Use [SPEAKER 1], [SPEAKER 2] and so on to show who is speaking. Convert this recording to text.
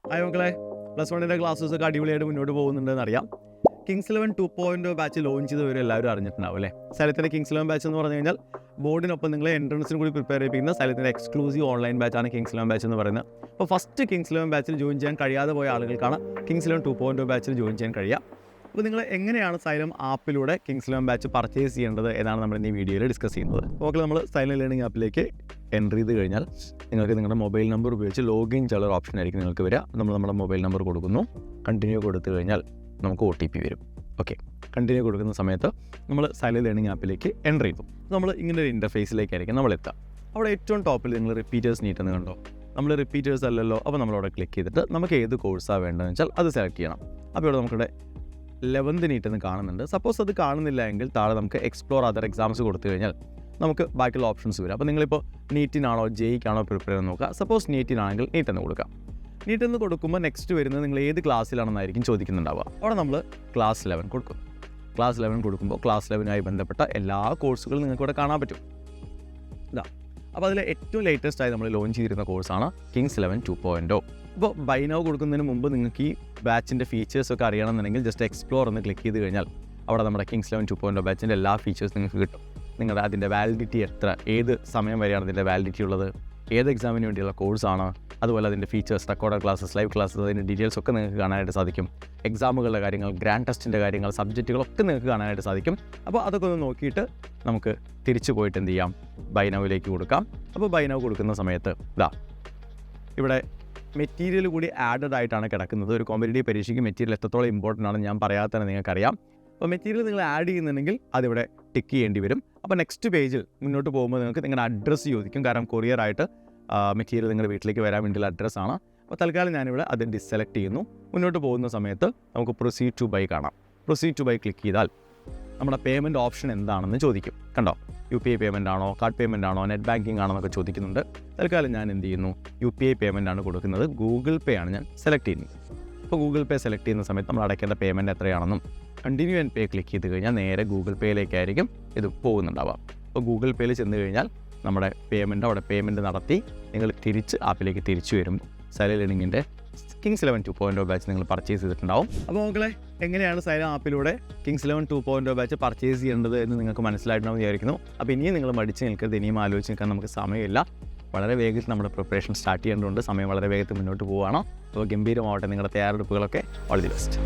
[SPEAKER 1] Hi മക്കളെ, +1 ക്ലാസ്സസൊക്കെ അടിപൊളിയായിട്ട് മുന്നോട്ട് പോകുന്നുണ്ടെന്ന് അറിയാം. കിങ്സ് 11 2.0 ബാച്ച് ലോഞ്ച് ചെയ്തവരെ എല്ലാവരും അറിഞ്ഞിട്ടുണ്ടാവും അല്ലേ. സൈലത്തിൻ്റെ കിങ്സ് 11 ബാച്ച് എന്ന് പറഞ്ഞു കഴിഞ്ഞാൽ ബോർഡിനൊപ്പം നിങ്ങളെ എൻട്രൻസിനും കൂടി പ്രിപ്പയർ ചെയ്യിപ്പിക്കുന്ന സൈലത്തിൻ്റെ എക്സ്ക്ലൂസീവ് ഓൺലൈൻ ബാച്ചാണ് കിങ്സ് 11 ബാച്ച് എന്ന് പറയുന്നത്. അപ്പോൾ ഫസ്റ്റ് കിങ്സ് 11 ബാച്ചിൽ ജോയിൻ ചെയ്യാൻ കഴിയാതെ പോയ ആളുകൾക്കാണ് കിങ്സ് 11 2.0 ബാച്ചിൽ ജോയിൻ ചെയ്യാൻ കഴിയുക. അപ്പോൾ നിങ്ങൾ എങ്ങനെയാണ് സൈലം ആപ്പിലൂടെ കിങ്സ് 11 ബാച്ച് പർച്ചേസ് ചെയ്യേണ്ടത് എന്നാണ് നമ്മൾ ഈ വീഡിയോയിൽ ഡിസ്കസ് ചെയ്യുന്നത്. ഓക്കെ, നമ്മൾ സൈലം ലേണിംഗ് ആപ്പിലേക്ക് എൻ്റർ ചെയ്ത് കഴിഞ്ഞാൽ നിങ്ങൾക്ക് നിങ്ങളുടെ മൊബൈൽ നമ്പർ ഉപയോഗിച്ച് ലോഗിൻ ചെയ്യാനുള്ള ഓപ്ഷൻ ആയിരിക്കും നിങ്ങൾക്ക് വരിക. നമ്മൾ നമ്മുടെ മൊബൈൽ നമ്പർ കൊടുക്കുന്നു, കണ്ടിന്യൂ കൊടുത്തു കഴിഞ്ഞാൽ നമുക്ക് OTP വരും. ഓക്കെ, കണ്ടിന്യൂ കൊടുക്കുന്ന സമയത്ത് നമ്മൾ സൈലം ലേണിംഗ് ആപ്പിലേക്ക് എൻ്റർ ചെയ്തു. നമ്മൾ ഇങ്ങനെ ഒരു ഇൻ്റർഫേസിലേക്കായിരിക്കും നമ്മൾ എത്തുക. അവിടെ ഏറ്റവും ടോപ്പിൽ നിങ്ങൾ റിപ്പീറ്റേഴ്സ് നീട്ടുന്നത് കണ്ടോ? നമ്മൾ റിപ്പീറ്റേഴ്സ് അല്ലല്ലോ. അപ്പോൾ നമ്മളവിടെ ക്ലിക്ക് ചെയ്തിട്ട് നമുക്ക് ഏത് കോഴ്സാണ് വേണ്ടതെന്ന് വെച്ചാൽ അത് സെലക്ട് ചെയ്യണം. അപ്പോൾ ഇവിടെ നമുക്കിവിടെ 11th നീറ്റെന്ന് കാണുന്നുണ്ട്. സപ്പോസ് അത് കാണുന്നില്ല എങ്കിൽ താഴെ നമുക്ക് എക്സ്പ്ലോർ അതർ എക്സാംസ് കൊടുത്തു കഴിഞ്ഞാൽ നമുക്ക് ബാക്കിയുള്ള ഓപ്ഷൻസ് വരും. അപ്പോൾ നിങ്ങളിപ്പോൾ നീറ്റിനാണോ ജെയ്ക്കാണോ പ്രിപ്പയർ ചെയ്യാൻ നോക്കുക. സപ്പോസ് നീറ്റിനാണെങ്കിൽ നീറ്റെന്ന് കൊടുക്കാം. നീറ്റെന്ന് കൊടുക്കുമ്പോൾ നെക്സ്റ്റ് വരുന്നത് നിങ്ങൾ ഏത് ക്ലാസ്സിലാണെന്നായിരിക്കും ചോദിക്കുന്നുണ്ടാവുക. അവിടെ നമ്മൾ ക്ലാസ് 11 കൊടുക്കും. ക്ലാസ് 11 കൊടുക്കുമ്പോൾ ക്ലാസ് 11 ബന്ധപ്പെട്ട എല്ലാ കോഴ്സുകളും നിങ്ങൾക്ക് ഇവിടെ കാണാൻ പറ്റും. ഇതാ, അപ്പോൾ അതിൽ ഏറ്റവും ലേറ്റസ്റ്റ് ആയി നമ്മൾ ലോഞ്ച് ചെയ്തിരുന്ന കോഴ്സാണ് കിങ്സ് 11 2.0. ഇപ്പോൾ ബൈ നൗ കൊടുക്കുന്നതിന് മുമ്പ് നിങ്ങൾക്ക് ഈ ബാച്ചിൻ്റെ ഫീച്ചേഴ്സൊക്കെ അറിയണമെന്നുണ്ടെങ്കിൽ ജസ്റ്റ് എക്സ്പ്ലോർ എന്ന് ക്ലിക്ക് ചെയ്ത് കഴിഞ്ഞാൽ അവിടെ നമ്മുടെ കിങ്സ് 11 2.0 ബാച്ചിൻ്റെ എല്ലാ ഫീച്ചേഴ്സ് നിങ്ങൾക്ക് കിട്ടും. നിങ്ങളുടെ അതിൻ്റെ വാലിഡിറ്റി എത്ര, ഏത് സമയം വരെയാണ് അതിൻ്റെ വാലിഡിറ്റി ഉള്ളത്, ഏത് എക്സാമിന് വേണ്ടിയുള്ള കോഴ്സാണ്, അതുപോലെ അതിൻ്റെ features, recorded classes, live classes, അതിൻ്റെ ഡീറ്റെയിൽസ് ഒക്കെ നിങ്ങൾക്ക് കാണാനായിട്ട് സാധിക്കും. എക്സാമുകളുടെ കാര്യങ്ങൾ, ഗ്രാൻഡ് ടെസ്റ്റിൻ്റെ കാര്യങ്ങൾ, സബ്ജക്റ്റുകളൊക്കെ നിങ്ങൾക്ക് കാണാനായിട്ട് സാധിക്കും. അപ്പോൾ അതൊക്കെ ഒന്ന് നോക്കിയിട്ട് നമുക്ക് തിരിച്ചു പോയിട്ട് എന്ത് ചെയ്യാം, ബൈ നൗവിലേക്ക് കൊടുക്കാം. അപ്പോൾ ബൈ നൗ കൊടുക്കുന്ന സമയത്ത് ഇതാ ഇവിടെ മെറ്റീരിയൽ കൂടി ആഡഡ് ആയിട്ടാണ് കിടക്കുന്നത്. ഒരു കോമ്പറ്റേറ്റീവ് പരീക്ഷയ്ക്ക് മെറ്റീരിയൽ എത്രത്തോളം ഇമ്പോർട്ടൻ്റ് ആണെന്ന് ഞാൻ പറയാതെ തന്നെ നിങ്ങൾക്കറിയാം. അപ്പോൾ മെറ്റീരിയൽ നിങ്ങൾ ആഡ് ചെയ്യുന്നുണ്ടെങ്കിൽ അതിവിടെ ടിക്ക് ചെയ്യേണ്ടി വരും. അപ്പോൾ നെക്സ്റ്റ് പേജിൽ മുന്നോട്ട് പോകുമ്പോൾ നിങ്ങൾക്ക് നിങ്ങളുടെ അഡ്രസ്സ് ചോദിക്കും. കാരണം കൊറിയറായിട്ട് മെറ്റീരിയൽ നിങ്ങളുടെ വീട്ടിലേക്ക് വരാൻ വേണ്ടിയുള്ള അഡ്രസ്സാണ്. അപ്പോൾ തൽക്കാലം ഞാനിവിടെ അത് ഡിസെലക്ട് ചെയ്യുന്നു. മുന്നോട്ട് പോകുന്ന സമയത്ത് നമുക്ക് പ്രൊസീഡ് ടു ബൈ കാണാം. പ്രൊസീഡ് ടു ബൈ ക്ലിക്ക് ചെയ്താൽ നമ്മുടെ പേയ്മെൻറ്റ് ഓപ്ഷൻ എന്താണെന്ന് ചോദിക്കും. കണ്ടോ, UPI പേയ്മെൻ്റ് ആണോ, കാർഡ് പേയ്മെൻ്റ് ആണോ, നെറ്റ് ബാങ്കിങ് ആണോ എന്നൊക്കെ ചോദിക്കുന്നുണ്ട്. തൽക്കാലം ഞാൻ എന്ത് ചെയ്യുന്നു, UPI പേയ്മെൻ്റ് ആണ് കൊടുക്കുന്നത്. ഗൂഗിൾ പേ ആണ് ഞാൻ സെലക്ട് ചെയ്യുന്നത്. അപ്പോൾ ഗൂഗിൾ പേ സെലക്ട് ചെയ്യുന്ന സമയത്ത് നമ്മൾ അടയ്ക്കേണ്ട പേയ്മെൻറ്റ് എത്രയാണെന്നും കണ്ടിന്യൂ ആൻഡ് പേ ക്ലിക്ക് ചെയ്ത് കഴിഞ്ഞാൽ നേരെ ഗൂഗിൾ പേയിലേക്കായിരിക്കും ഇത് പോകുന്നുണ്ടാവാം. അപ്പോൾ ഗൂഗിൾ പേയിൽ ചെന്ന് കഴിഞ്ഞാൽ നമ്മുടെ അവിടെ പേയ്മെൻറ്റ് നടത്തി നിങ്ങൾ തിരിച്ച് ആപ്പിലേക്ക് തിരിച്ചു വരും. സൈലം ലേണിങ്ങിൻ്റെ കിങ്സ് 11 2.0 ബാച്ച് നിങ്ങൾ പർച്ചേസ് ചെയ്തിട്ടുണ്ടാവും. അപ്പോൾ മക്കളെ, എങ്ങനെയാണ് സൈലം ആപ്പിലൂടെ കിങ്സ് 11 2.0 ബാച്ച് പർച്ചേസ് ചെയ്യേണ്ടത് എന്ന് നിങ്ങൾക്ക് മനസ്സിലായിട്ടുണ്ടെന്ന് വിചാരിക്കുന്നു. അപ്പോൾ ഇനിയും നിങ്ങൾ മടിച്ച് നിൽക്കരുത്, ഇനിയും ആലോചിച്ച് നിൽക്കാൻ നമുക്ക് സമയമില്ല. വളരെ വേഗത്തിൽ നമ്മുടെ പ്രിപ്പറേഷൻ സ്റ്റാർട്ട് ചെയ്യേണ്ടതുണ്ട്. സമയം വളരെ വേഗത്തിൽ മുന്നോട്ട് പോവുകയാണ്. അപ്പോൾ ഗംഭീരമാവട്ടെ നിങ്ങളുടെ തയ്യാറെടുപ്പുകളൊക്കെ. All the best.